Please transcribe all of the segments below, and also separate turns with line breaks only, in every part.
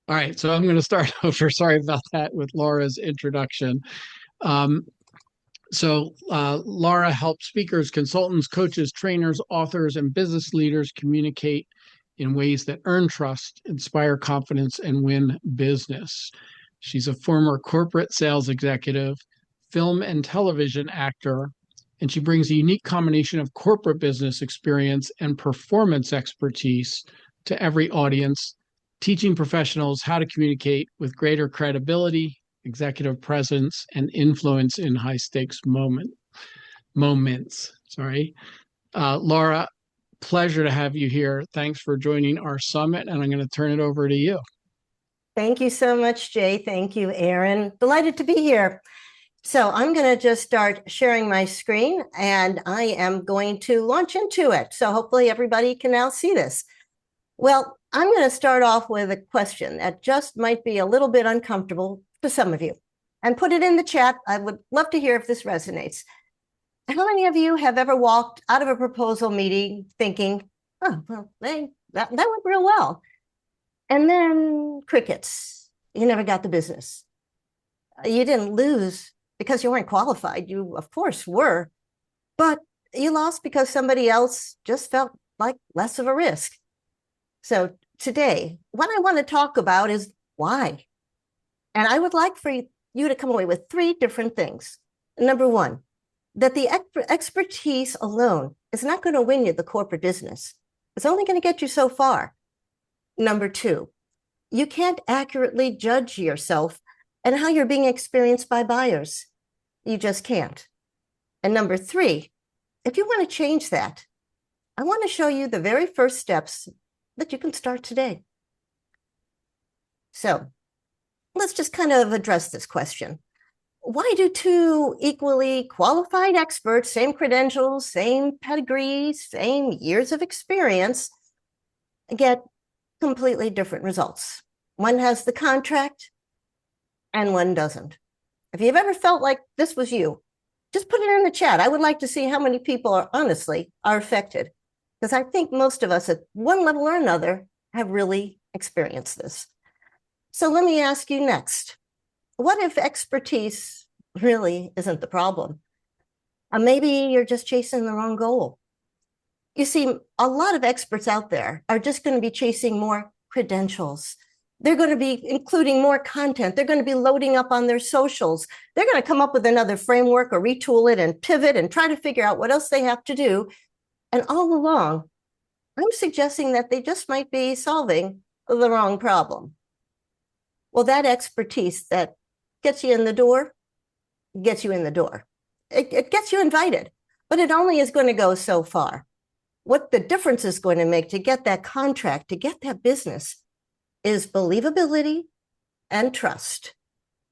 All right, so I'm going to start over. Sorry about that with Laura's introduction. Um, Laura helps speakers, consultants, coaches, trainers, authors, and business leaders communicate in ways that earn trust, inspire confidence, and win business. She's a former corporate sales executive, film and television actor, and she brings a unique combination of corporate business experience and performance expertise to every audience, teaching professionals how to communicate with greater credibility, executive presence, and influence in high stakes moments. Sorry. Laura, pleasure to have you here. Thanks for joining our summit, and I'm going to turn it over to you.
Thank you so much, Jay. Thank you, Aaron. Delighted to be here. So I'm going to just start sharing my screen, and I am going to launch into it. So hopefully everybody can now see this. Well, I'm going to start off with a question that just might be a little bit uncomfortable to some of you, and put it in the chat. I would love to hear if this resonates. How many of you have ever walked out of a proposal meeting thinking, oh, well, that went real well? And then crickets. You never got the business. You didn't lose because you weren't qualified. You, of course, were. But you lost because somebody else just felt like less of a risk. So today, what I want to talk about is why. And I would like for you to come away with three different things. Number one, that the expertise alone is not going to win you the corporate business. It's only going to get you so far. Number two, you can't accurately judge yourself and how you're being experienced by buyers. You just can't. And number three, if you want to change that, I want to show you the very first steps that you can start today. So let's just kind of address this question. Why do two equally qualified experts, same credentials, same pedigree, same years of experience, get completely different results? One has the contract and one doesn't. If you've ever felt like this was you, just put it in the chat. I would like to see how many people are affected, because I think most of us at one level or another have really experienced this. So let me ask you next, what if expertise really isn't the problem? Maybe you're just chasing the wrong goal. You see, a lot of experts out there are just going to be chasing more credentials. They're going to be including more content. They're going to be loading up on their socials. They're going to come up with another framework or retool it and pivot and try to figure out what else they have to do. And all along, I'm suggesting that they just might be solving the wrong problem. Well, that expertise that gets you in the door, gets you in the door. It gets you invited, but it only is going to go so far. What the difference is going to make to get that contract, to get that business, is believability and trust.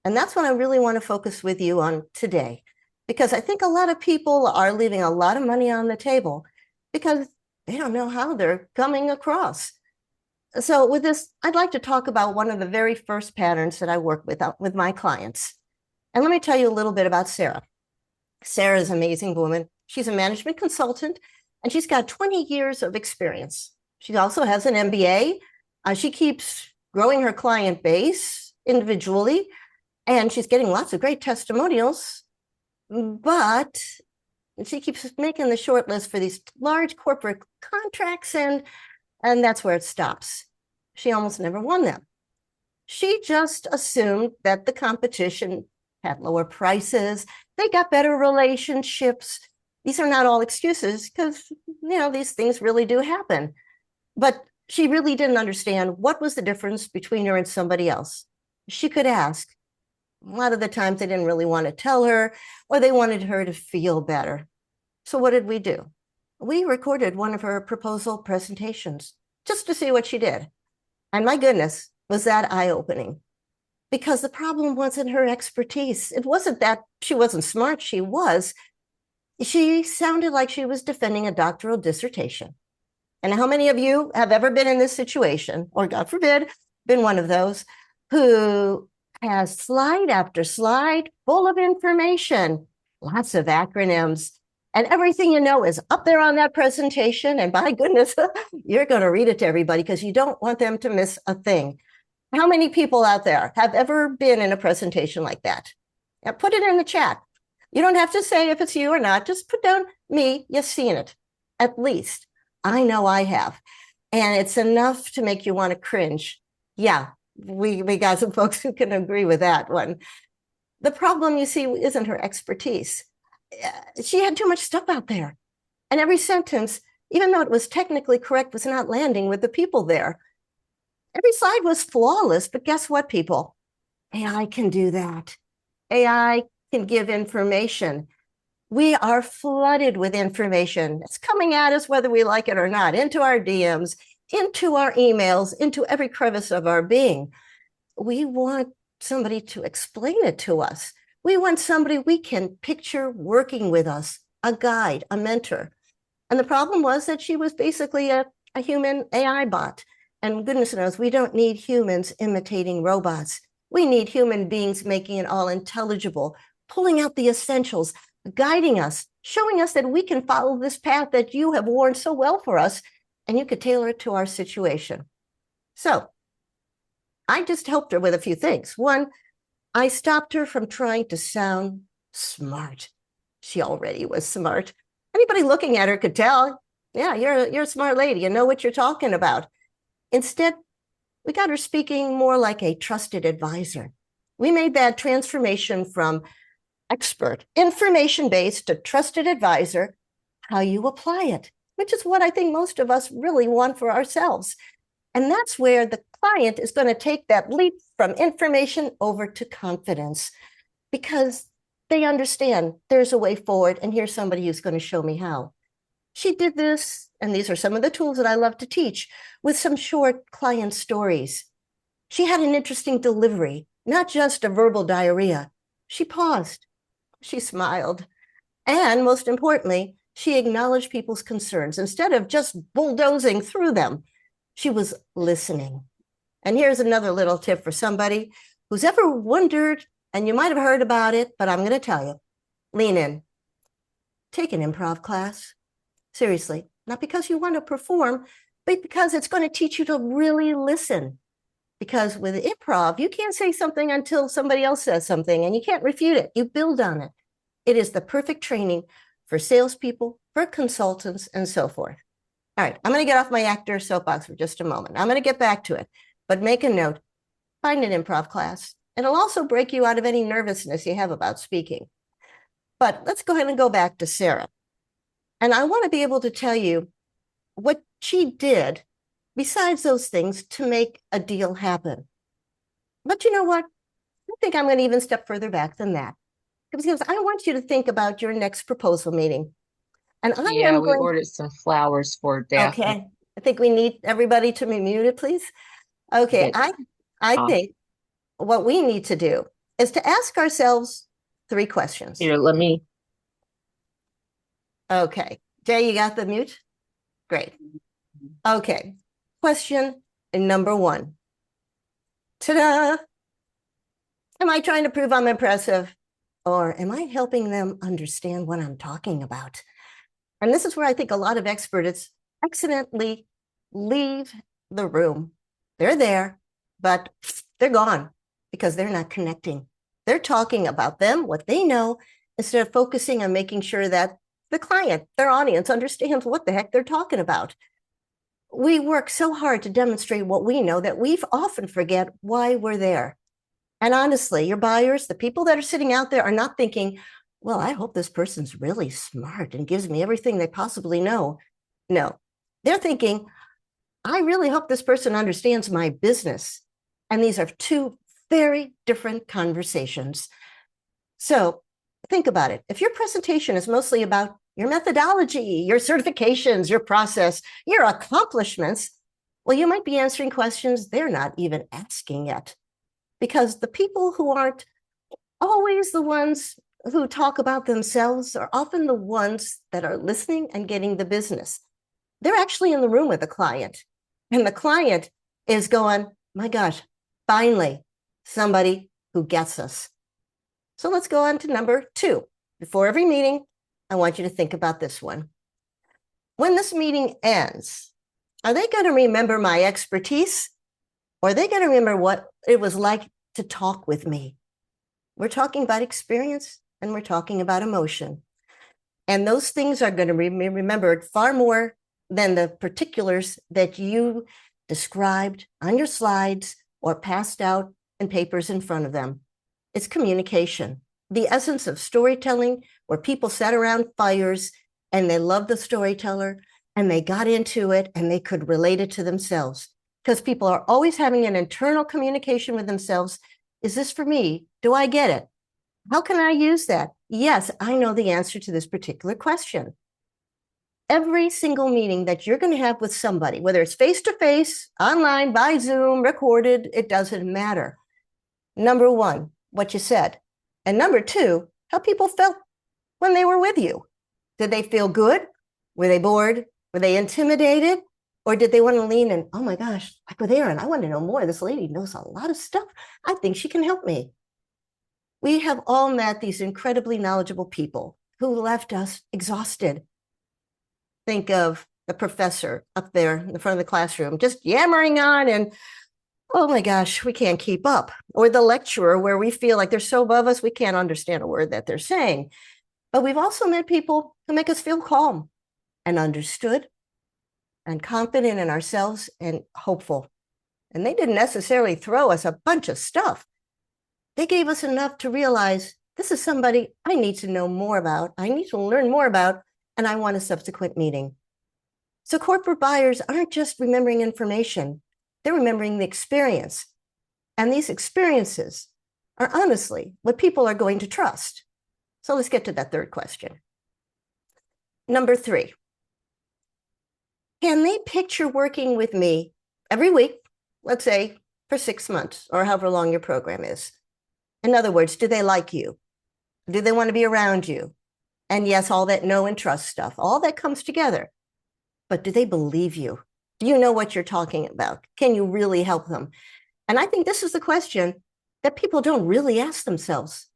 And that's what I really want to focus with you on today, because I think a lot of people are leaving a lot of money on the table because they don't know how they're coming across. So with this, I'd like to talk about one of the very first patterns that I work with my clients. And let me tell you a little bit about Sarah. Sarah is an amazing woman. She's a management consultant, and she's got 20 years of experience. She also has an MBA. She keeps growing her client base individually, and she's getting lots of great testimonials, but she keeps making the short list for these large corporate contracts, and that's where it stops. She almost never won them. She just assumed that the competition had lower prices, they got better relationships. These are not all excuses, because these things really do happen. But she really didn't understand what was the difference between her and somebody else. She could ask. A lot of the times they didn't really want to tell her, or they wanted her to feel better. So what did we do? We recorded one of her proposal presentations just to see what she did. And my goodness, was that eye-opening. Because the problem wasn't her expertise. It wasn't that she wasn't smart. She was. She sounded like she was defending a doctoral dissertation. And how many of you have ever been in this situation, or God forbid, been one of those, who has slide after slide full of information, lots of acronyms, and everything you know is up there on that presentation. And by goodness, you're going to read it to everybody because you don't want them to miss a thing. How many people out there have ever been in a presentation like that? Now put it in the chat. You don't have to say if it's you or not. Just put down me, you've seen it. At least I know I have. And it's enough to make you want to cringe. Yeah, we got some folks who can agree with that one. The problem, you see, isn't her expertise. She had too much stuff out there. And every sentence, even though it was technically correct, was not landing with the people there. Every slide was flawless, but guess what, people? AI can do that. AI can give information. We are flooded with information. It's coming at us whether we like it or not, into our DMs, into our emails, into every crevice of our being. We want somebody to explain it to us. We want somebody we can picture working with us, a guide, a mentor. And the problem was that she was basically a human AI bot. And goodness knows, we don't need humans imitating robots. We need human beings making it all intelligible, pulling out the essentials, guiding us, showing us that we can follow this path that you have worn so well for us, and you could tailor it to our situation. So I just helped her with a few things. One, I stopped her from trying to sound smart. She already was smart. Anybody looking at her could tell, yeah, you're a smart lady. You know what you're talking about. Instead, we got her speaking more like a trusted advisor. We made that transformation from expert, information-based to trusted advisor, how you apply it, which is what I think most of us really want for ourselves. And that's where the client is going to take that leap from information over to confidence, because they understand there's a way forward, and here's somebody who's going to show me how. She did this, and these are some of the tools that I love to teach, with some short client stories. She had an interesting delivery, not just a verbal diarrhea. She paused, she smiled, and most importantly, she acknowledged people's concerns. Instead of just bulldozing through them, she was listening. And here's another little tip for somebody who's ever wondered, and you might have heard about it, but I'm going to tell you, lean in. Take an improv class. Seriously, not because you want to perform, but because it's going to teach you to really listen. Because with improv, you can't say something until somebody else says something, and you can't refute it. You build on it. It is the perfect training for salespeople, for consultants, and so forth. All right, I'm going to get off my actor soapbox for just a moment. I'm going to get back to it, but make a note. Find an improv class. It'll also break you out of any nervousness you have about speaking. But let's go ahead and go back to Sarah. And I want to be able to tell you what she did besides those things to make a deal happen. But you know what? I think I'm going to even step further back than that, because I want you to think about your next proposal meeting. And I
Yeah,
am
we
going
ordered some flowers for Daphne.
Okay. I think we need everybody to be muted, please. Okay.
Yes.
I think what we need to do is to ask ourselves 3 questions.
Here, let me.
Okay. Jay, you got the mute? Great. Okay. Question number 1. Ta-da! Am I trying to prove I'm impressive, or am I helping them understand what I'm talking about? And this is where I think a lot of experts accidentally leave the room. They're there, but they're gone because they're not connecting. They're talking about them, what they know, instead of focusing on making sure that the client, their audience, understands what the heck they're talking about. We work so hard to demonstrate what we know that we often forget why we're there. And honestly, your buyers, the people that are sitting out there, are not thinking, well, I hope this person's really smart and gives me everything they possibly know. No, they're thinking, I really hope this person understands my business. And these are 2 very different conversations. So think about it. If your presentation is mostly about your methodology, your certifications, your process, your accomplishments, well, you might be answering questions they're not even asking yet. Because the people who aren't always the ones who talk about themselves are often the ones that are listening and getting the business. They're actually in the room with the client, and the client is going, my gosh, finally, somebody who gets us. So let's go on to number 2. Before every meeting, I want you to think about this one. When this meeting ends, are they going to remember my expertise, Or are they going to remember what it was like to talk with me? We're talking about experience and we're talking about emotion. And those things are going to be remembered far more than the particulars that you described on your slides or passed out in papers in front of them. It's communication, the essence of storytelling, where people sat around fires and they loved the storyteller and they got into it and they could relate it to themselves. Because people are always having an internal communication with themselves. Is this for me? Do I get it? How can I use that? Yes, I know the answer to this particular question. Every single meeting that you're going to have with somebody, whether it's face-to-face, online, by Zoom, recorded, it doesn't matter. Number one, what you said. And number two, how people felt when they were with you. Did they feel good? Were they bored? Were they intimidated? Or did they want to lean in, oh my gosh, like with Erin, I want to know more. This lady knows a lot of stuff. I think she can help me. We have all met these incredibly knowledgeable people who left us exhausted. Think of the professor up there in the front of the classroom, just yammering on and, oh my gosh, we can't keep up. Or the lecturer where we feel like they're so above us, we can't understand a word that they're saying. But we've also met people who make us feel calm and understood and confident in ourselves and hopeful. And they didn't necessarily throw us a bunch of stuff. They gave us enough to realize this is somebody I need to know more about, I need to learn more about, and I want a subsequent meeting. So corporate buyers aren't just remembering information, they're remembering the experience. And these experiences are honestly what people are going to trust. So let's get to that third question. Number 3, can they picture working with me every week, let's say for 6 months or however long your program is? In other words, do they like you? Do they want to be around you? And yes, all that know and trust stuff, all that comes together. But do they believe you? Do you know what you're talking about? Can you really help them? And I think this is the question that people don't really ask themselves.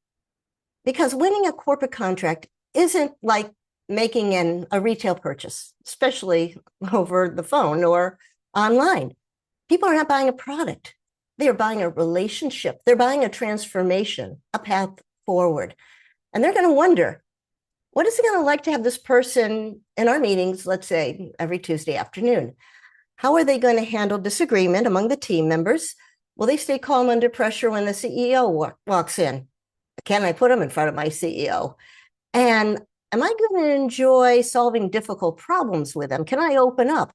Because winning a corporate contract isn't like making a retail purchase, especially over the phone or online. People are not buying a product. They are buying a relationship. They're buying a transformation, a path forward. And they're going to wonder, what is it going to like to have this person in our meetings, let's say every Tuesday afternoon? How are they going to handle disagreement among the team members? Will they stay calm under pressure when the CEO walks in? Can I put them in front of my CEO? And am I going to enjoy solving difficult problems with them? Can I open up?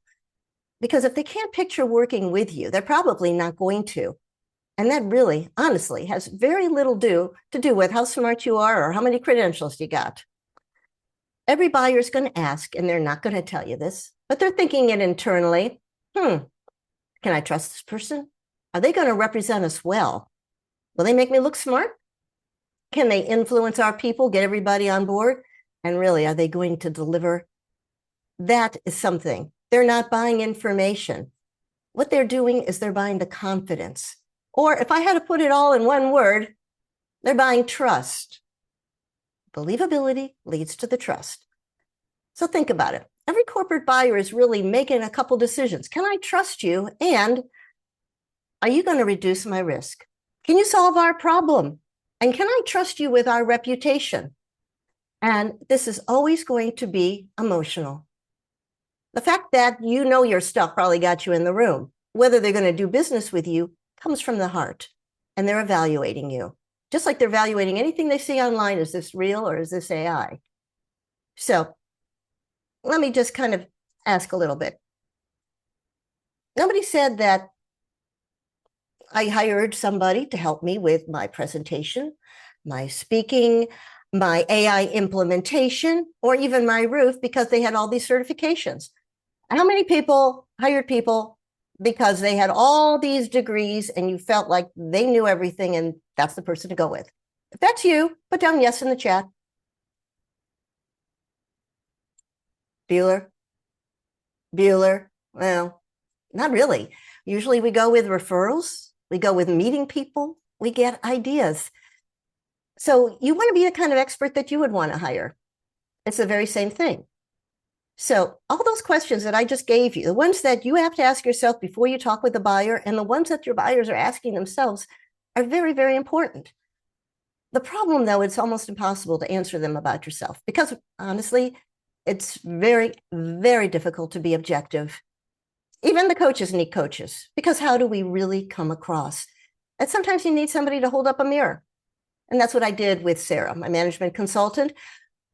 Because if they can't picture working with you, they're probably not going to. And that really, honestly, has very little to do with how smart you are or how many credentials you got. Every buyer is going to ask, and they're not going to tell you this, but they're thinking it internally. Can I trust this person? Are they going to represent us well? Will they make me look smart? Can they influence our people, get everybody on board? And really, are they going to deliver? That is something. They're not buying information. What they're doing is they're buying the confidence. Or if I had to put it all in one word, they're buying trust. Believability leads to the trust. So think about it. Every corporate buyer is really making a couple decisions. Can I trust you? And are you going to reduce my risk? Can you solve our problem? And can I trust you with our reputation? And this is always going to be emotional. The fact that you know your stuff probably got you in the room. Whether they're going to do business with you comes from the heart, and they're evaluating you. Just like they're evaluating anything they see online. Is this real or is this AI? So let me just kind of ask a little bit. Nobody said that I hired somebody to help me with my presentation, my speaking, my AI implementation, or even my roof because they had all these certifications. How many people hired people because they had all these degrees and you felt like they knew everything and that's the person to go with? If that's you, put down yes in the chat. Bueller? Well, not really. Usually we go with referrals. We go with meeting people. We get ideas. So you want to be the kind of expert that you would want to hire. It's the very same thing. So all those questions that I just gave you, the ones that you have to ask yourself before you talk with the buyer and the ones that your buyers are asking themselves are very, very important. The problem, though, it's almost impossible to answer them about yourself because honestly, it's very, very difficult to be objective. Even the coaches need coaches because how do we really come across? And sometimes you need somebody to hold up a mirror. And that's what I did with Sarah, my management consultant.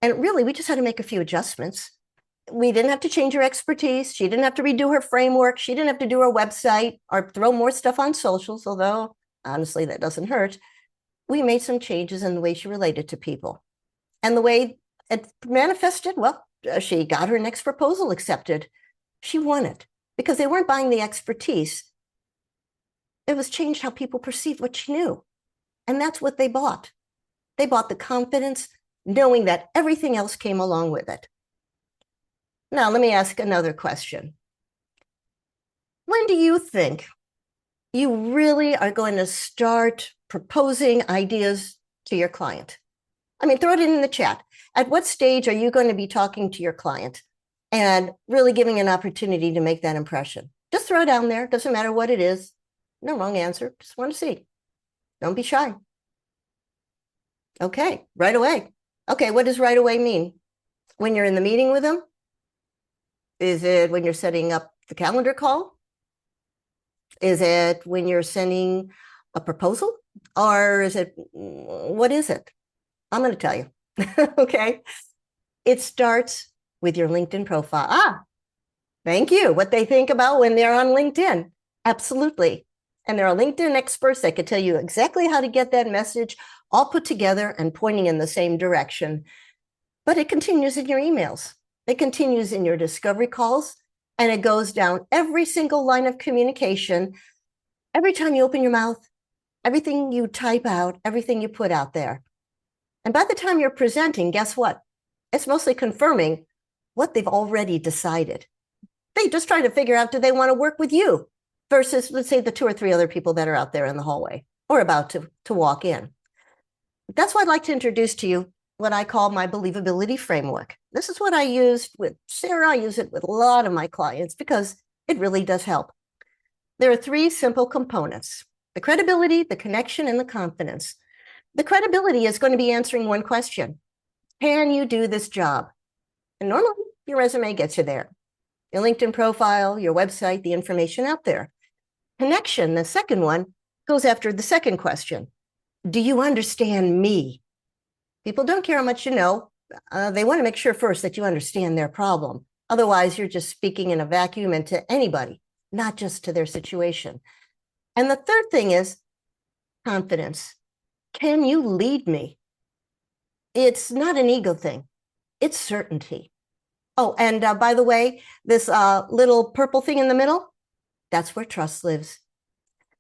And really, we just had to make a few adjustments. We didn't have to change her expertise. She didn't have to redo her framework. She didn't have to do her website or throw more stuff on socials, although honestly, that doesn't hurt. We made some changes in the way she related to people. And the way it manifested, well, she got her next proposal accepted. She won it because they weren't buying the expertise. It was changed how people perceived what she knew. And that's what they bought. They bought the confidence, knowing that everything else came along with it. Now, let me ask another question. When do you think you really are going to start proposing ideas to your client? I mean, throw it in the chat. At what stage are you going to be talking to your client and really giving an opportunity to make that impression? Just throw it down there. Doesn't matter what it is. No wrong answer. Just want to see. Don't be shy. Okay, right away. Okay, what does right away mean? When you're in the meeting with them? Is it when you're setting up the calendar call? Is it when you're sending a proposal? Or is it, what is it? I'm going to tell you. Okay. It starts with your LinkedIn profile. Ah, thank you. What they think about when they're on LinkedIn. Absolutely. And there are LinkedIn experts that could tell you exactly how to get that message all put together and pointing in the same direction. But it continues in your emails. It continues in your discovery calls, and it goes down every single line of communication. Every time you open your mouth, everything you type out, everything you put out there. And by the time you're presenting, guess what? It's mostly confirming what they've already decided. They just try to figure out, do they want to work with you versus, let's say, the 2 or 3 other people that are out there in the hallway or about to walk in. That's why I'd like to introduce to you what I call my believability framework. This is what I used with Sarah. I use it with a lot of my clients because it really does help. There are 3 simple components: the credibility, the connection, and the confidence. The credibility is going to be answering one question. Can you do this job? And normally your resume gets you there. Your LinkedIn profile, your website, the information out there. Connection, the second one, goes after the second question. Do you understand me? People don't care how much you know. They want to make sure first that you understand their problem. Otherwise, you're just speaking in a vacuum and to anybody, not just to their situation. And the third thing is confidence. Can you lead me? It's not an ego thing. It's certainty. Oh, and by the way, this little purple thing in the middle, that's where trust lives.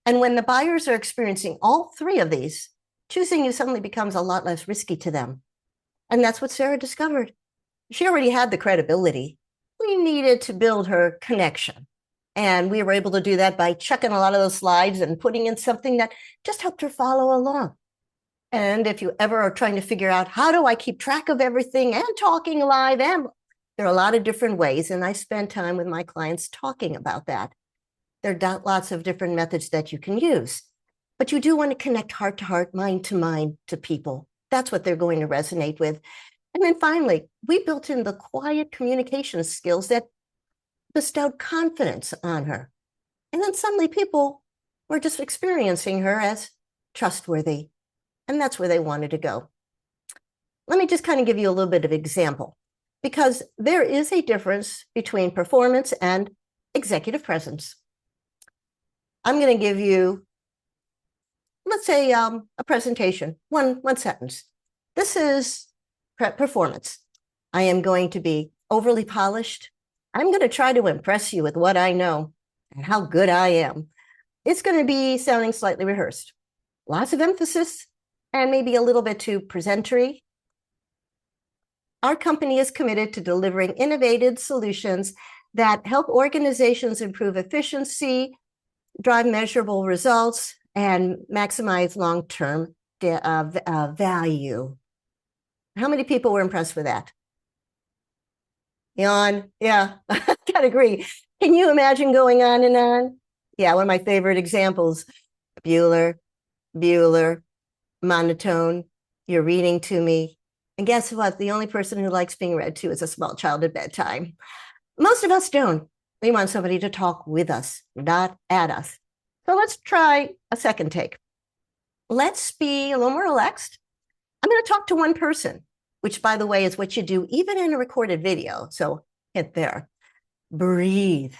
And when the buyers are experiencing all 3 of these, choosing you suddenly becomes a lot less risky to them. And that's what Sarah discovered. She already had the credibility. We needed to build her connection. And we were able to do that by checking a lot of those slides and putting in something that just helped her follow along. And if you ever are trying to figure out, how do I keep track of everything and talking live? And there are a lot of different ways. And I spend time with my clients talking about that. There are lots of different methods that you can use. But you do want to connect heart to heart, mind to people. That's what they're going to resonate with. And then finally, we built in the quiet communication skills that bestowed confidence on her. And then suddenly people were just experiencing her as trustworthy. And that's where they wanted to go. Let me just kind of give you a little bit of example, because there is a difference between performance and executive presence. I'm going to give you, let's say, a presentation, one sentence. This is performance. I am going to be overly polished. I'm going to try to impress you with what I know and how good I am. It's going to be sounding slightly rehearsed. Lots of emphasis and maybe a little bit too presentery. Our company is committed to delivering innovative solutions that help organizations improve efficiency, drive measurable results, and maximize long-term value. How many people were impressed with that? Yawn. Yeah, I gotta agree. Can you imagine going on and on? Yeah, one of my favorite examples. Bueller, Bueller, monotone. You're reading to me. And guess what? The only person who likes being read to is a small child at bedtime. Most of us don't. We want somebody to talk with us, not at us. So let's try a second take. Let's be a little more relaxed. I'm going to talk to one person, which, by the way, is what you do even in a recorded video. So hit there. Breathe.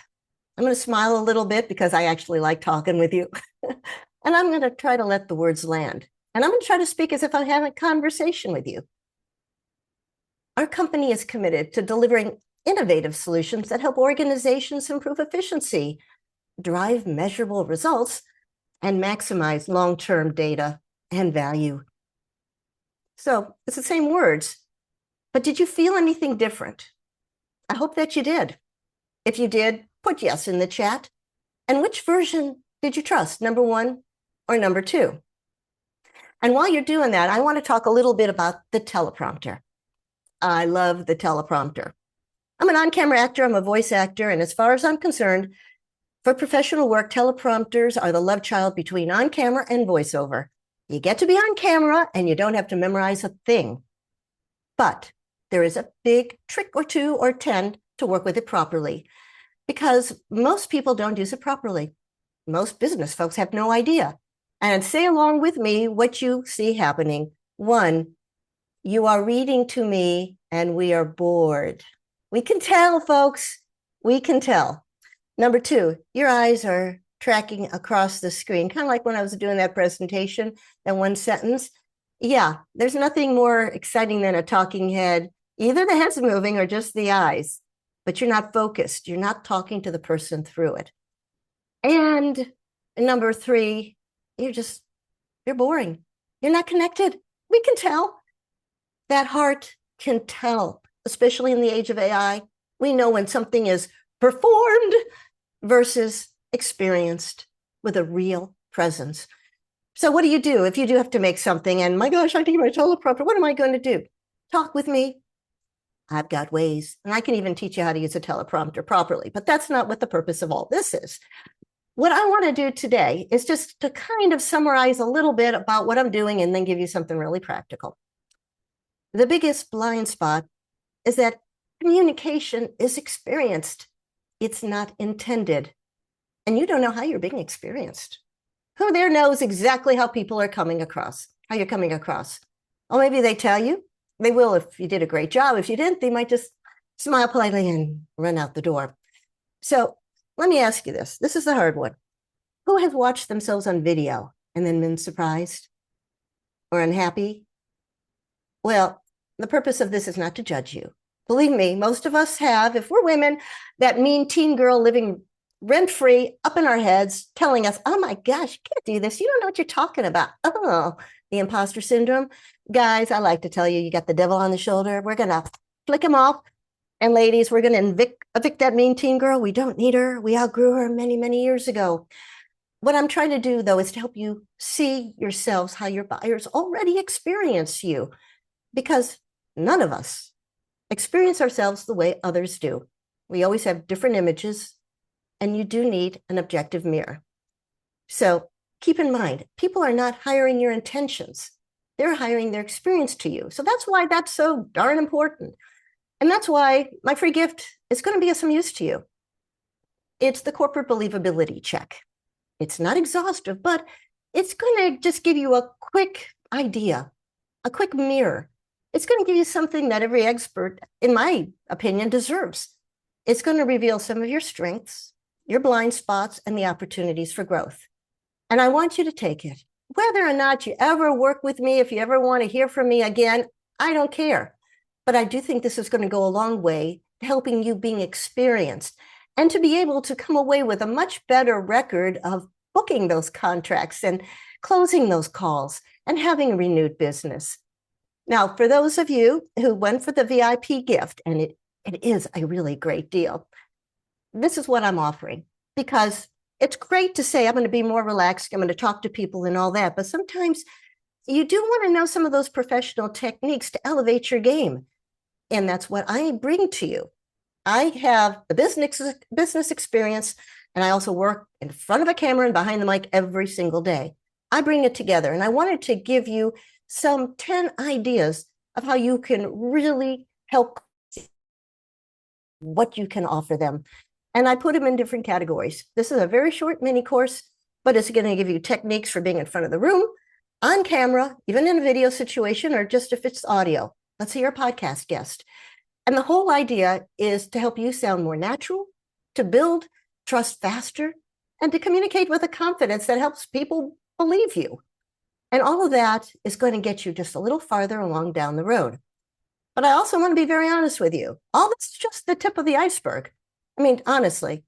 I'm going to smile a little bit because I actually like talking with you. And I'm going to try to let the words land. And I'm going to try to speak as if I'm having a conversation with you. Our company is committed to delivering innovative solutions that help organizations improve efficiency, drive measurable results, and maximize long-term data and value. So it's the same words, but did you feel anything different? I hope that you did. If you did, put yes in the chat. And which version did you trust, number 1 or number 2? And while you're doing that, I want to talk a little bit about the teleprompter. I love the teleprompter. I'm an on-camera actor, I'm a voice actor, and as far as I'm concerned, for professional work, teleprompters are the love child between on-camera and voiceover. You get to be on camera and you don't have to memorize a thing. But there is a big trick or 2 or 10 to work with it properly, because most people don't use it properly. Most business folks have no idea. And say along with me what you see happening. 1, you are reading to me and we are bored. We can tell, folks. We can tell. Number 2, your eyes are tracking across the screen, kind of like when I was doing that presentation, that one sentence. Yeah, there's nothing more exciting than a talking head. Either the head's moving or just the eyes, but you're not focused. You're not talking to the person through it. And number 3, you're boring. You're not connected. We can tell. That heart can tell, especially in the age of AI. We know when something is performed versus experienced with a real presence. So what do you do if you do have to make something and my gosh, I need my teleprompter, what am I going to do? Talk with me. I've got ways, and I can even teach you how to use a teleprompter properly, but that's not what the purpose of all this is. What I want to do today is just to kind of summarize a little bit about what I'm doing and then give you something really practical. The biggest blind spot is that communication is experienced. It's not intended. And you don't know how you're being experienced. Who there knows exactly how people are coming across, how you're coming across? Or maybe they tell you. They will if you did a great job. If you didn't, they might just smile politely and run out the door. So let me ask you this. This is the hard one. Who has watched themselves on video and then been surprised or unhappy? Well, the purpose of this is not to judge you. Believe me, most of us have, if we're women, that mean teen girl living rent-free up in our heads telling us, oh my gosh, you can't do this. You don't know what you're talking about. Oh, the imposter syndrome. Guys, I like to tell you, you got the devil on the shoulder. We're going to flick him off. And ladies, we're going to evict that mean teen girl. We don't need her. We outgrew her many, many years ago. What I'm trying to do, though, is to help you see yourselves how your buyers already experience you, because none of us experience ourselves the way others do. We always have different images, and you do need an objective mirror. So keep in mind, people are not hiring your intentions. They're hiring their experience to you. So that's why that's so darn important. And that's why my free gift is going to be of some use to you. It's the corporate believability check. It's not exhaustive, but it's going to just give you a quick idea, a quick mirror. It's going to give you something that every expert, in my opinion, deserves. It's going to reveal some of your strengths, your blind spots, and the opportunities for growth. And I want you to take it. Whether or not you ever work with me, if you ever want to hear from me again, I don't care. But I do think this is going to go a long way to helping you being experienced and to be able to come away with a much better record of booking those contracts and closing those calls and having a renewed business. Now, for those of you who went for the VIP gift, and it is a really great deal, this is what I'm offering, because it's great to say, I'm going to be more relaxed, I'm going to talk to people and all that, but sometimes you do want to know some of those professional techniques to elevate your game. And that's what I bring to you. I have the business experience, and I also work in front of a camera and behind the mic every single day. I bring it together, and I wanted to give you some 10 ideas of how you can really help what you can offer them. And I put them in different categories. This is a very short mini course, but it's going to give you techniques for being in front of the room, on camera, even in a video situation, or just if it's audio. Let's say you're a podcast guest. And the whole idea is to help you sound more natural, to build trust faster, and to communicate with a confidence that helps people believe you. And all of that is going to get you just a little farther along down the road. But I also want to be very honest with you. All this is just the tip of the iceberg. I mean, honestly,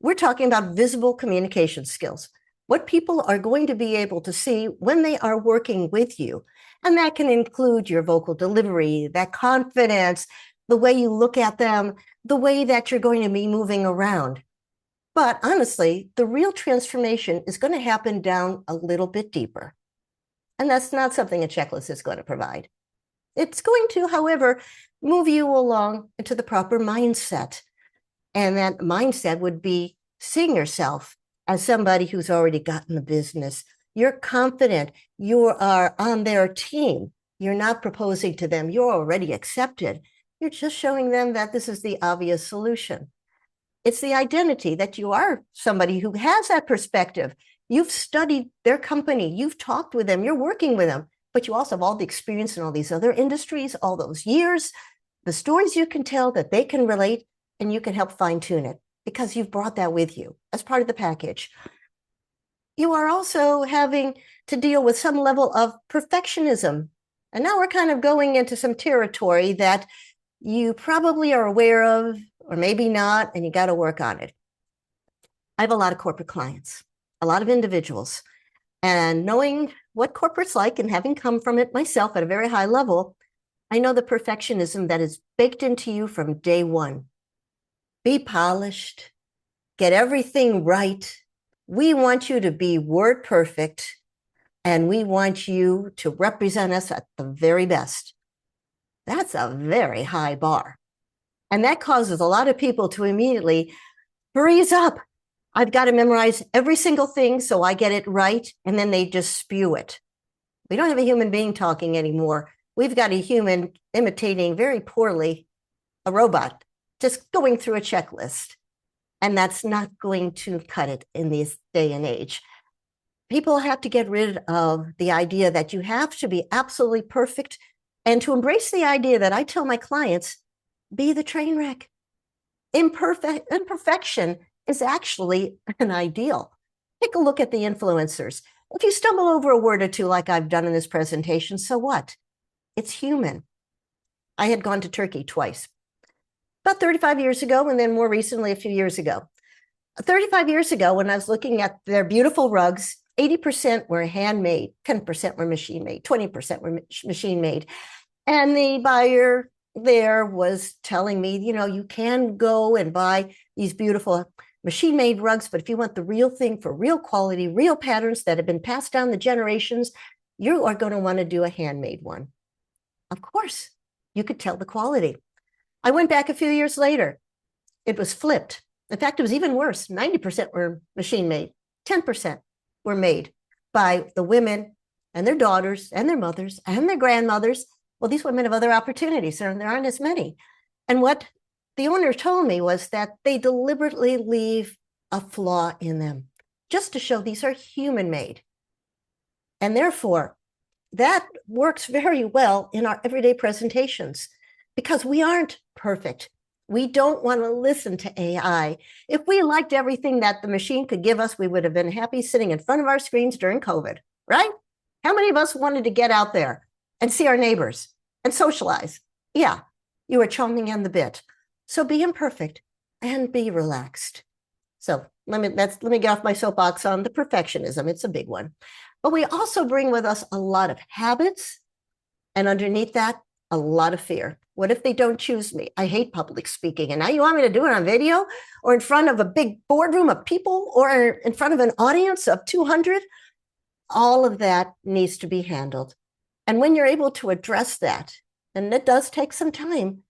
we're talking about visible communication skills, what people are going to be able to see when they are working with you. And that can include your vocal delivery, that confidence, the way you look at them, the way that you're going to be moving around. But honestly, the real transformation is going to happen down a little bit deeper. And that's not something a checklist is going to provide. It's going to, however, move you along into the proper mindset. And that mindset would be seeing yourself as somebody who's already gotten the business. You're confident. You are on their team. You're not proposing to them. You're already accepted. You're just showing them that this is the obvious solution. It's the identity that you are somebody who has that perspective. You've studied their company. You've talked with them. You're working with them. But you also have all the experience in all these other industries, all those years, the stories you can tell that they can relate, and you can help fine tune it because you've brought that with you as part of the package. You are also having to deal with some level of perfectionism. And now we're kind of going into some territory that you probably are aware of, or maybe not, and you got to work on it. I have a lot of corporate clients, a lot of individuals, and knowing what corporate's like and having come from it myself at a very high level, I know the perfectionism that is baked into you from day one. Be polished, get everything right. We want you to be word perfect, and we want you to represent us at the very best. That's a very high bar. And that causes a lot of people to immediately freeze up. I've got to memorize every single thing so I get it right, and then they just spew it. We don't have a human being talking anymore. We've got a human imitating very poorly a robot, just going through a checklist. And that's not going to cut it in this day and age. People have to get rid of the idea that you have to be absolutely perfect and to embrace the idea that I tell my clients, be the train wreck. Imperfection is actually an ideal. Take a look at the influencers. If you stumble over a word or two like I've done in this presentation, so what? It's human. I had gone to Turkey twice, about 35 years ago, and then more recently, a few years ago. 35 years ago, when I was looking at their beautiful rugs, 80% were handmade, 10% were machine-made, 20% were machine-made. And the buyer there was telling me, you know, you can go and buy these beautiful machine-made rugs, but if you want the real thing for real quality, real patterns that have been passed down the generations, you are going to want to do a handmade one. Of course, you could tell the quality. I went back a few years later. It was flipped. In fact, it was even worse. 90% were machine-made. 10% were made by the women and their daughters and their mothers and their grandmothers. Well, these women have other opportunities, and there aren't as many. And what the owner told me was that they deliberately leave a flaw in them just to show these are human-made. And therefore, that works very well in our everyday presentations because we aren't perfect. We don't want to listen to AI. If we liked everything that the machine could give us, we would have been happy sitting in front of our screens during COVID, right? How many of us wanted to get out there and see our neighbors and socialize? Yeah, you are chomping on the bit. So be imperfect and be relaxed. So let me get off my soapbox on the perfectionism. It's a big one. But we also bring with us a lot of habits, and underneath that, a lot of fear. What if they don't choose me? I hate public speaking. And now you want me to do it on video or in front of a big boardroom of people or in front of an audience of 200? All of that needs to be handled. And when you're able to address that, and it does take some time,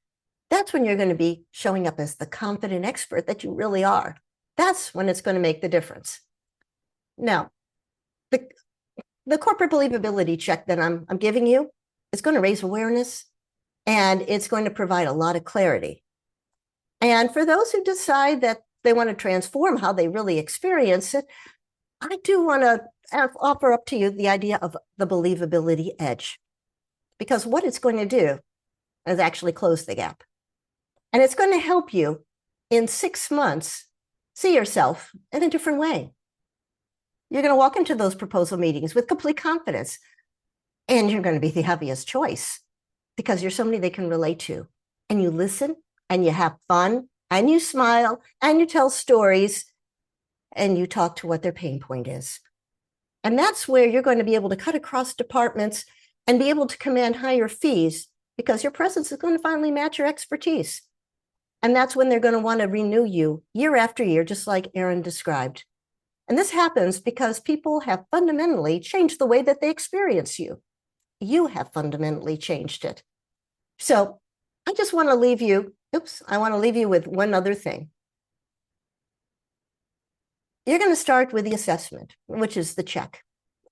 that's when you're going to be showing up as the confident expert that you really are. That's when it's going to make the difference. Now, the corporate believability check that I'm giving you is going to raise awareness, and it's going to provide a lot of clarity. And for those who decide that they want to transform how they really experience it, I do want to offer up to you the idea of the believability edge, because what it's going to do is actually close the gap. And it's going to help you in 6 months see yourself in a different way. You're going to walk into those proposal meetings with complete confidence, and you're going to be the obvious choice because you're somebody they can relate to. And you listen, and you have fun, and you smile, and you tell stories, and you talk to what their pain point is. And that's where you're going to be able to cut across departments and be able to command higher fees because your presence is going to finally match your expertise. And that's when they're going to want to renew you year after year, just like Erin described. And this happens because people have fundamentally changed the way that they experience you. You have fundamentally changed it. So I just want to leave you, I want to leave you with one other thing. You're going to start with the assessment, which is the check.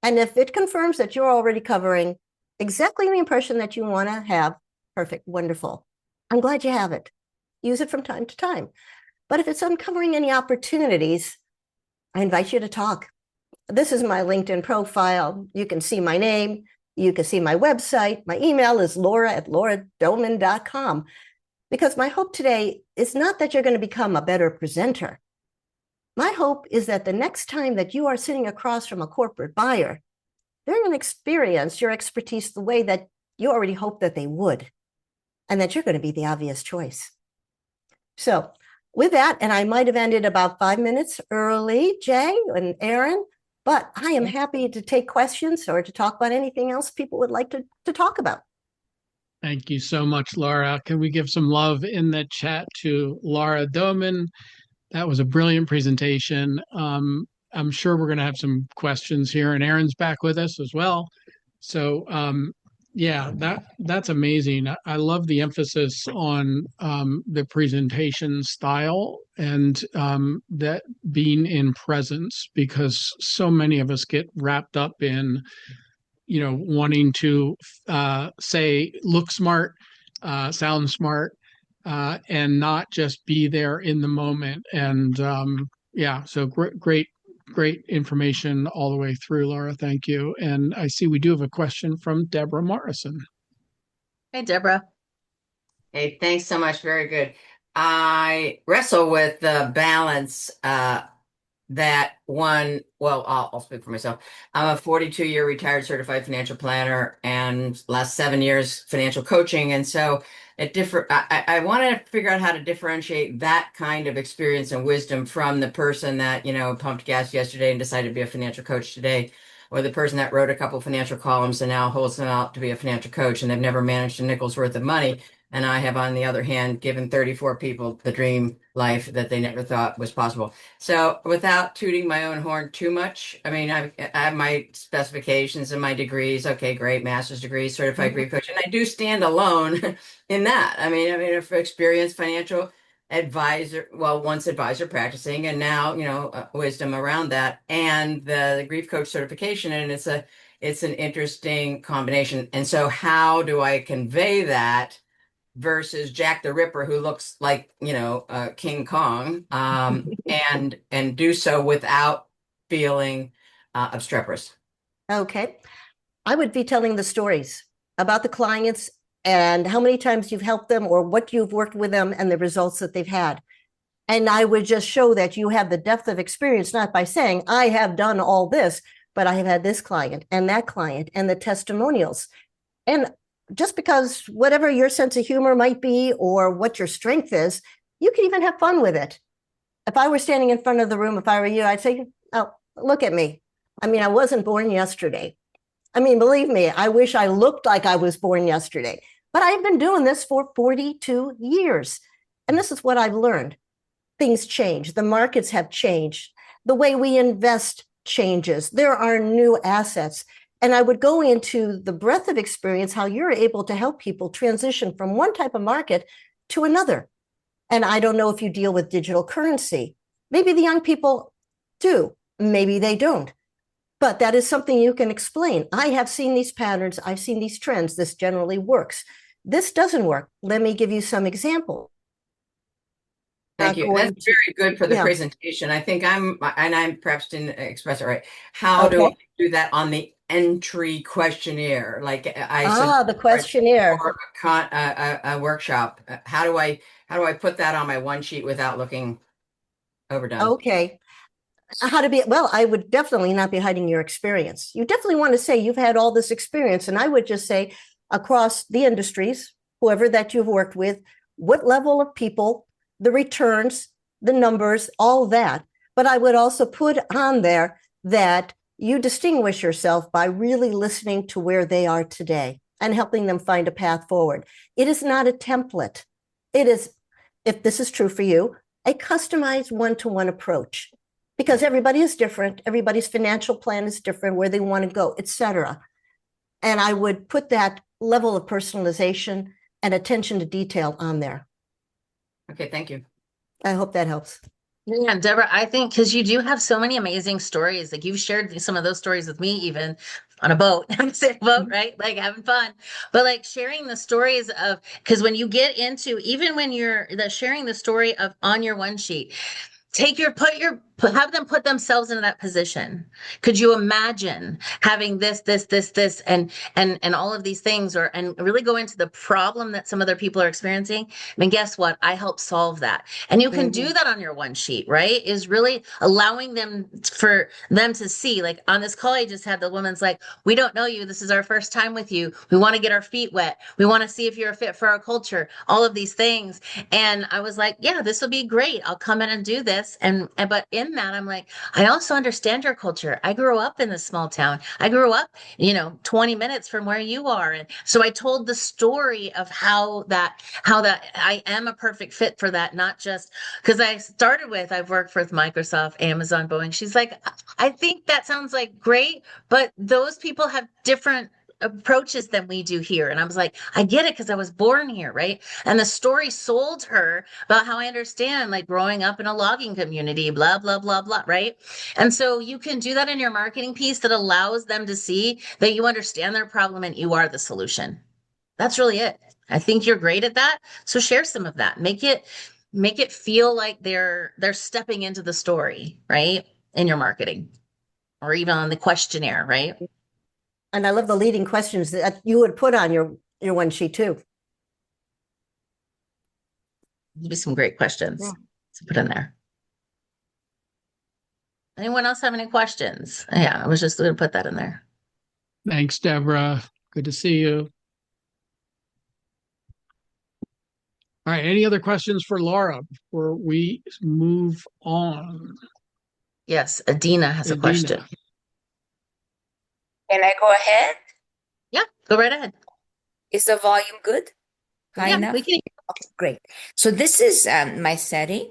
And if it confirms that you're already covering exactly the impression that you want to have, perfect, wonderful. I'm glad you have it. Use it from time to time. But if it's uncovering any opportunities, I invite you to talk. This is my LinkedIn profile. You can see my name. You can see my website. My email is laura@lauradoman.com. Because my hope today is not that you're going to become a better presenter. My hope is that the next time that you are sitting across from a corporate buyer, they're going to experience your expertise the way that you already hoped that they would, and that you're going to be the obvious choice. So with that, and I might have ended about 5 minutes early, Jay and Erin, but I am happy to take questions or to talk about anything else people would like to talk about.
Thank you so much, Laura. Can we give some love in the chat to Laura Doman? That was a brilliant presentation. I'm sure we're going to have some questions here, and Erin's back with us as well. So yeah, that's amazing. I love the emphasis on the presentation style and that being in presence, because so many of us get wrapped up in, wanting to say, look smart, sound smart, and not just be there in the moment. And yeah, so great information all the way through, Laura. Thank you. And I see we do have a question from Deborah Morrison.
Hey, Deborah.
Hey, thanks so much. Very good. I wrestle with the balance that one, well, I'll speak for myself. I'm a 42-year retired certified financial planner and last 7 years financial coaching. And so I want to figure out how to differentiate that kind of experience and wisdom from the person that, pumped gas yesterday and decided to be a financial coach today, or the person that wrote a couple financial columns and now holds them out to be a financial coach and they've never managed a nickel's worth of money. And I have, on the other hand, given 34 people the dream life that they never thought was possible. So without tooting my own horn too much, I mean, I have my specifications and my degrees. Okay, great. Master's degree, certified grief coach. And I do stand alone in that. I mean, an experienced financial advisor, well, once advisor practicing, and now, wisdom around that, and the grief coach certification. And it's an interesting combination. And so how do I convey that versus Jack the Ripper, who looks like, King Kong, and do so without feeling obstreperous?
Okay. I would be telling the stories about the clients and how many times you've helped them or what you've worked with them and the results that they've had. And I would just show that you have the depth of experience, not by saying, I have done all this, but I have had this client and that client and the testimonials. And just because whatever your sense of humor might be or what your strength is, you can even have fun with it. If I were standing in front of the room, if I were you, I'd say, oh, look at me. I mean, I wasn't born yesterday. I mean, believe me, I wish I looked like I was born yesterday, but I've been doing this for 42 years. And this is what I've learned. Things change. The markets have changed. The way we invest changes. There are new assets. And I would go into the breadth of experience, how you're able to help people transition from one type of market to another. And I don't know if you deal with digital currency. Maybe the young people do, maybe they don't. But that is something you can explain. I have seen these patterns. I've seen these trends. This generally works. This doesn't work. Let me give you some examples.
Thank you. That's very good for the presentation. I think I perhaps didn't express it right. How do I do that on the entry questionnaire? Like
the questionnaire
or a workshop. How do I put that on my one sheet without looking overdone?
Okay. How to be, well, I would definitely not be hiding your experience. You definitely want to say you've had all this experience. And I would just say across the industries, whoever that you've worked with, what level of people, the returns, the numbers, all that. But I would also put on there that you distinguish yourself by really listening to where they are today and helping them find a path forward. It is not a template. It is, if this is true for you, a customized one-to-one approach. Because everybody is different, everybody's financial plan is different, where they want to go, etc. And I would put that level of personalization and attention to detail on there.
Okay, thank you.
I hope that helps.
Yeah, Deborah, I think because you do have so many amazing stories. Like you've shared some of those stories with me, even on a boat. I'm saying boat, right? Like having fun. But like sharing the stories of, because when you get into, even when you're sharing the story of on your one sheet, have them put themselves into that position. Could you imagine having this, and all of these things, and really go into the problem that some other people are experiencing? I mean, guess what? I help solve that. And you can do that on your one sheet, right? Is really allowing for them to see, like on this call, I just had the woman's like, we don't know you. This is our first time with you. We want to get our feet wet. We want to see if you're a fit for our culture, all of these things. And I was like, yeah, this will be great. I'll come in and do this. But in that, I'm like, I also understand your culture. I grew up in this small town. I grew up, 20 minutes from where you are. And so I told the story of how that I am a perfect fit for that, not just because I've worked with Microsoft, Amazon, Boeing. She's like, I think that sounds like great, but those people have different approaches than we do here. And I was like, I get it because I was born here, right? And the story sold her about how I understand, like growing up in a logging community, blah, blah, blah, blah, right? And so you can do that in your marketing piece that allows them to see that you understand their problem and you are the solution. That's really it. I think you're great at that. So share some of that. Make it feel like they're stepping into the story, right? In your marketing or even on the questionnaire, right?
And I love the leading questions that you would put on your one sheet too.
There'll be some great questions to put in there. Anyone else have any questions? Yeah, I was just going to put that in there.
Thanks, Deborah. Good to see you. All right. Any other questions for Laura before we move on?
Yes, Adina has a question.
Can I go ahead?
Yeah, go right ahead.
Is the volume good? High enough?
We can.
Okay, great. So this is my setting.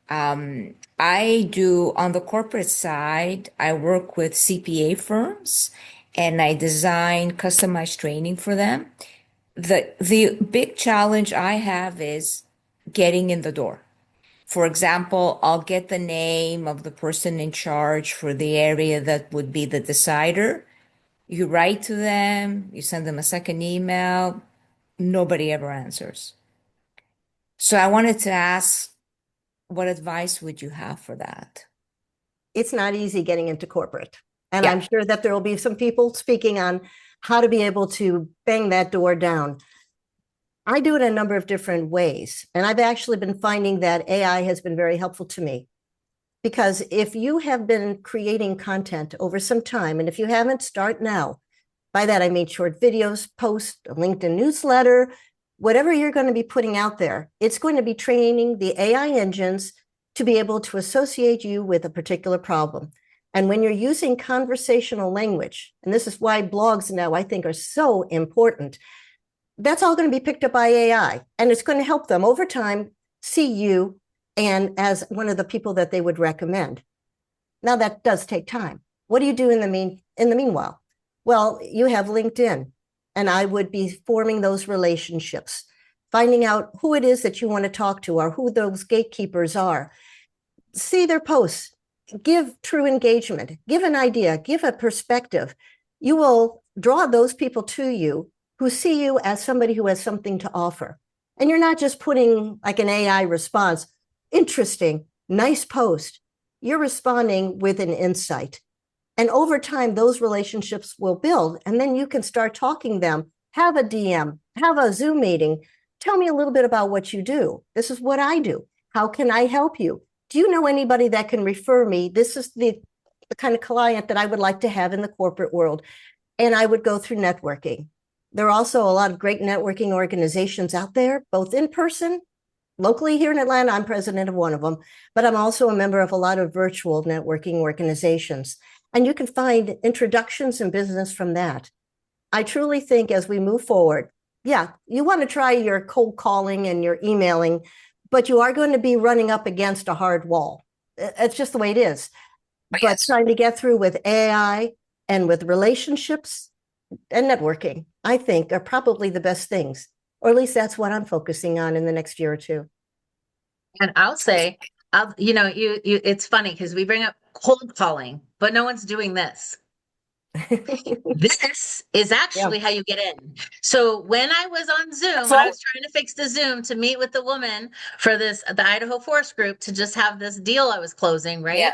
I do, on the corporate side, I work with CPA firms and I design customized training for them. The big challenge I have is getting in the door. For example, I'll get the name of the person in charge for the area that would be the decider. You write to them, you send them a second email, nobody ever answers. So I wanted to ask, what advice would you have for that?
It's not easy getting into corporate. And I'm sure that there will be some people speaking on how to be able to bang that door down. I do it a number of different ways. And I've actually been finding that AI has been very helpful to me. Because if you have been creating content over some time, and if you haven't, start now. By that, I mean short videos, post, a LinkedIn newsletter, whatever you're going to be putting out there, it's going to be training the AI engines to be able to associate you with a particular problem. And when you're using conversational language, and this is why blogs now I think are so important, that's all going to be picked up by AI. And it's going to help them over time see you and as one of the people that they would recommend. Now that does take time. What do you do in the meanwhile? Well, you have LinkedIn, and I would be forming those relationships. finding out who it is that you want to talk to or who those gatekeepers are. See their posts, give true engagement, give an idea, give a perspective. You will draw those people to you who see you as somebody who has something to offer. And you're not just putting like an AI response, interesting, nice post. You're responding with an insight. And over time, those relationships will build. And then you can start talking them, have a DM, have a Zoom meeting. Tell me a little bit about what you do. This is what I do. How can I help you? Do you know anybody that can refer me? This is the kind of client that I would like to have in the corporate world. And I would go through networking. There are also a lot of great networking organizations out there, both in person, locally here in Atlanta. I'm president of one of them, but I'm also a member of a lot of virtual networking organizations. And you can find introductions in business from that. I truly think as we move forward, yeah, you want to try your cold calling and your emailing, but you are going to be running up against a hard wall. It's just the way it is. But
Yes.
trying to get through with AI and with relationships and networking, I think, are probably the best things, or at least that's what I'm focusing on in the next year or two.
And I'll say, it's funny because we bring up cold calling, but no one's doing this. This is actually how you get in. So when I was on Zoom, when I was trying to fix the Zoom to meet with the woman for the Idaho Forest Group to just have this deal I was closing, right?
Yeah.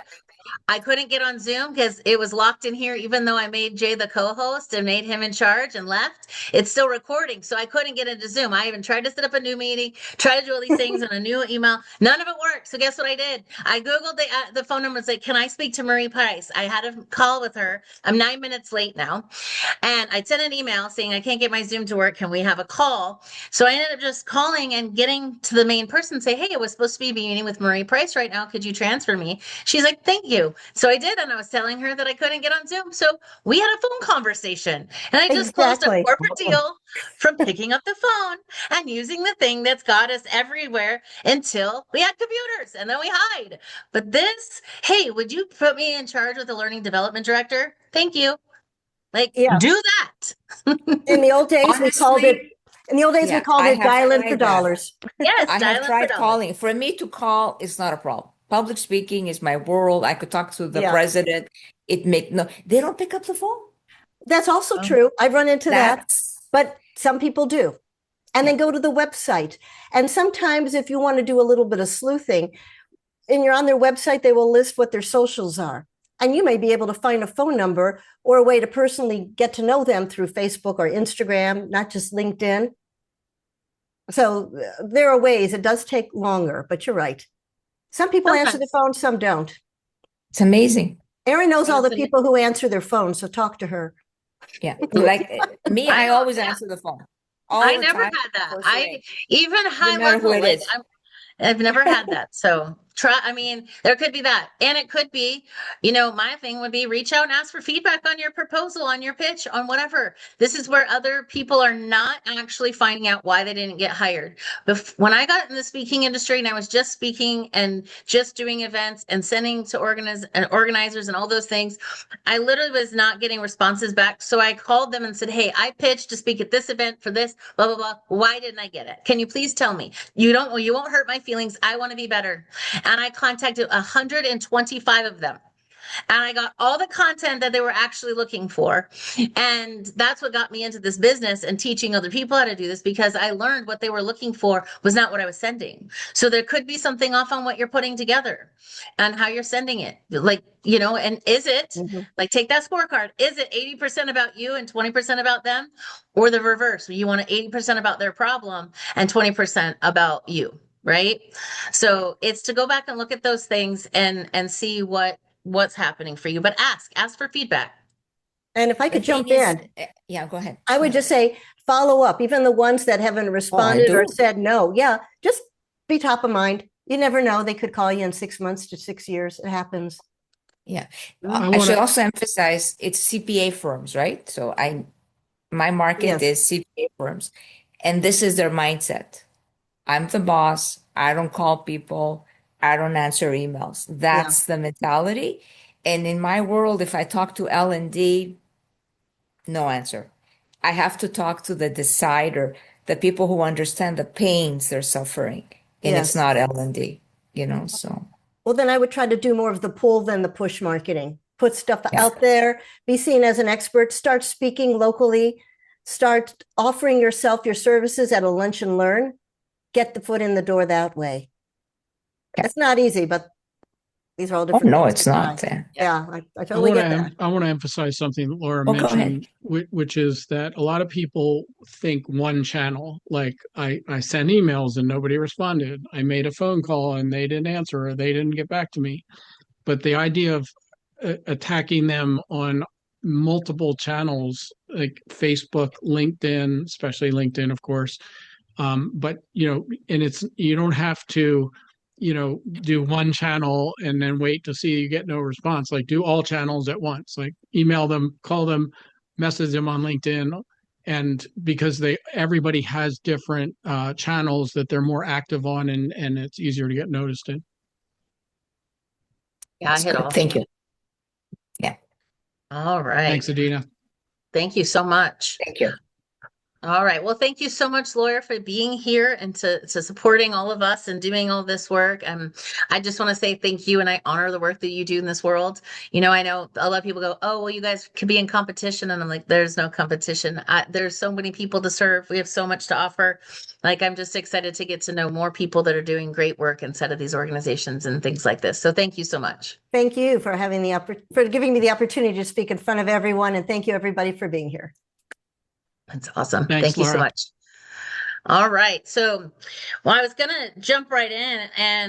I couldn't get on Zoom because it was locked in here, even though I made Jay the co-host and made him in charge and left. It's still recording, so I couldn't get into Zoom. I even tried to set up a new meeting, tried to do all these things in a new email. None of it worked. So guess what I did? I Googled the phone number and said, can I speak to Marie Price? I had a call with her. I'm 9 minutes late now. And I sent an email saying, I can't get my Zoom to work. Can we have a call? So I ended up just calling and getting to the main person and say, hey, I was supposed to be meeting with Marie Price right now. Could you transfer me? She's like, thank you. So I did, and I was telling her that I couldn't get on Zoom. So we had a phone conversation, and I just closed a corporate deal from picking up the phone and using the thing that's got us everywhere until we had computers, and then we hide. But this, hey, would you put me in charge with the learning development director? Thank you. Like, do that.
In the old days, we called it. In the old days, we called it dialing for dollars.
Yes,
I have tried calling. For me to call is not a problem. Public speaking is my world. I could talk to the president. They don't pick up the phone.
That's also true. I've run into that, but some people do. And then go to the website. And sometimes if you want to do a little bit of sleuthing and you're on their website, they will list what their socials are. And you may be able to find a phone number or a way to personally get to know them through Facebook or Instagram, not just LinkedIn. So there are ways. It does take longer, but you're right. Some people answer the phone, some don't.
It's amazing.
Erin knows all the people who answer their phone, so talk to her.
Yeah, like me, I always answer the phone.
I never had that. I've never had that. So there could be that. And it could be, my thing would be reach out and ask for feedback on your proposal, on your pitch, on whatever. This is where other people are not actually finding out why they didn't get hired. When I got in the speaking industry and I was just speaking and just doing events and sending to organizers and all those things, I literally was not getting responses back. So I called them and said, hey, I pitched to speak at this event for this, blah, blah, blah. Why didn't I get it? Can you please tell me? You won't hurt my feelings. I want to be better. And I contacted 125 of them. And I got all the content that they were actually looking for. And that's what got me into this business and teaching other people how to do this, because I learned what they were looking for was not what I was sending. So there could be something off on what you're putting together and how you're sending it. Like, and is it like, take that scorecard. Is it 80% about you and 20% about them, or the reverse? You want 80% about their problem and 20% about you. Right. So it's to go back and look at those things and see what's happening for you, but ask for feedback.
And if I could jump in.
Yeah, go ahead.
I would just say, follow up, even the ones that haven't responded or said no. Yeah. Just be top of mind. You never know. They could call you in 6 months to 6 years. It happens.
Yeah. I should also emphasize it's CPA firms, right? So my market is CPA firms, and this is their mindset. I'm the boss. I don't call people. I don't answer emails. That's the mentality. And in my world, if I talk to L&D, no answer. I have to talk to the decider, the people who understand the pains they're suffering. And it's
Yes.
not L&D, so.
Well, then I would try to do more of the pull than the push marketing. Put stuff
Yeah.
out there, be seen as an expert, start speaking locally, start offering yourself, your services at a lunch and learn, get the foot in the door that way.
Yeah.
It's not easy, but these are all
Oh,
different
no,
things
it's
to try.
not.
Yeah, I totally get that.
I want to emphasize something that Laura
Oh, go ahead.
mentioned, which is that a lot of people think one channel, like I sent emails and nobody responded. I made a phone call and they didn't answer or they didn't get back to me. But the idea of attacking them on multiple channels like Facebook, LinkedIn, especially LinkedIn, of course. But and you don't have to do one channel and then wait to see you get no response. Like do all channels at once, like email them, call them, message them on LinkedIn. And because everybody has different channels that they're more active on, and it's easier to get noticed in.
Yeah, I hit all.
Thank you. Yeah.
All right.
Thanks, Adina.
Thank you so much.
Thank you.
All right. Well, thank you so much, Laura, for being here and to supporting all of us and doing all this work. I just want to say thank you, and I honor the work that you do in this world. I know a lot of people go, "Oh, well, you guys could be in competition," and I'm like, "There's no competition. There's so many people to serve. We have so much to offer." Like, I'm just excited to get to know more people that are doing great work inside of these organizations and things like this. So, thank you so much.
Thank you for for giving me the opportunity to speak in front of everyone, and thank you everybody for being here.
That's awesome.
Thanks,
Thank you so
Laura.
much. All right. So, I was going to jump right in and